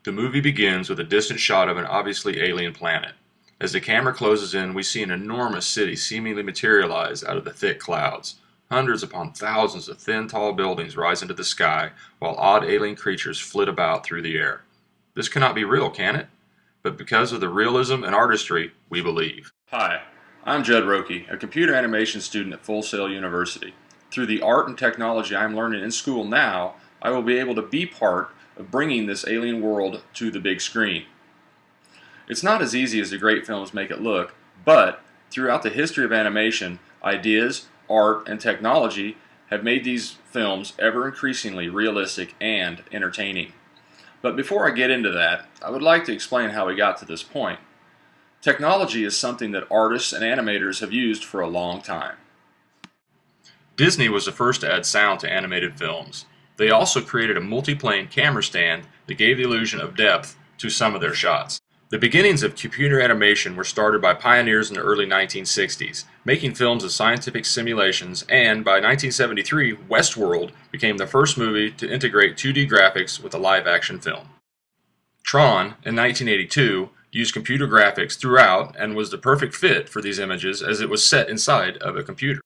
The movie begins with a distant shot of an obviously alien planet. As the camera closes in, we see an enormous city seemingly materialize out of the thick clouds. Hundreds upon thousands of thin, tall buildings rise into the sky, while odd alien creatures flit about through the air. This cannot be real, can it? But because of the realism and artistry, we believe. Hi, I'm Judd Rokey, a computer animation student at Full Sail University. Through the art and technology I'm learning in school now, I will be able to be part of bringing this alien world to the big screen. It's not as easy as the great films make it look, but throughout the history of animation, ideas, art, and technology have made these films ever increasingly realistic and entertaining. But before I get into that, I would like to explain how we got to this point. Technology is something that artists and animators have used for a long time. Disney was the first to add sound to animated films. They also created a multi-plane camera stand that gave the illusion of depth to some of their shots. The beginnings of computer animation were started by pioneers in the early 1960s, making films as scientific simulations, and by 1973, Westworld became the first movie to integrate 2D graphics with a live-action film. Tron, in 1982, used computer graphics throughout and was the perfect fit for these images as it was set inside of a computer.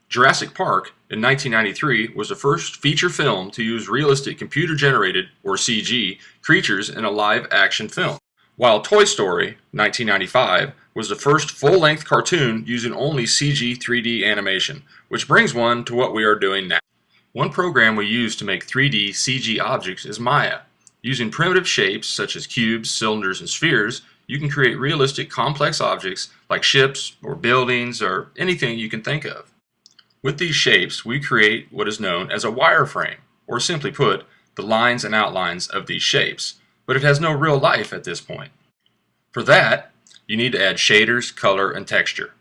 Jurassic Park, in 1993, was the first feature film to use realistic computer-generated, or CG, creatures in a live-action film. While Toy Story, 1995, was the first full-length cartoon using only CG 3D animation, which brings one to what we are doing now. One program we use to make 3D CG objects is Maya. Using primitive shapes such as cubes, cylinders, and spheres, you can create realistic complex objects like ships or buildings or anything you can think of. With these shapes, we create what is known as a wireframe, or simply put, the lines and outlines of these shapes, but it has no real life at this point. For that, you need to add shaders, color, and texture.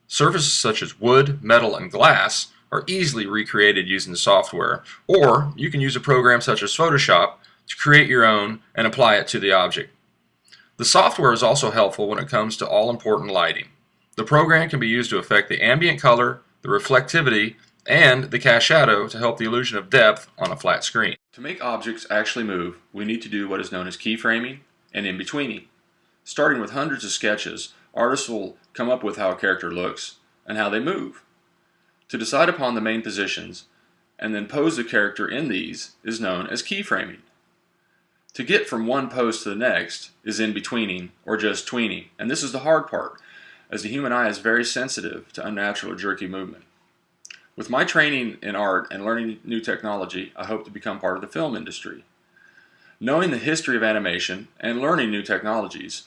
Surfaces such as wood, metal, and glass are easily recreated using the software, or you can use a program such as Photoshop to create your own and apply it to the object. The software is also helpful when it comes to all-important lighting. The program can be used to affect the ambient color, the reflectivity, and the cast shadow to help the illusion of depth on a flat screen. To make objects actually move, we need to do what is known as keyframing and in-betweening. Starting with hundreds of sketches, artists will come up with how a character looks and how they move. To decide upon the main positions and then pose the character in these is known as keyframing. To get from one pose to the next is in-betweening or just tweening, and this is the hard part, as the human eye is very sensitive to unnatural or jerky movement. With my training in art and learning new technology, I hope to become part of the film industry. Knowing the history of animation and learning new technologies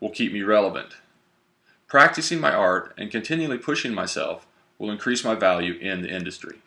will keep me relevant. Practicing my art and continually pushing myself will increase my value in the industry.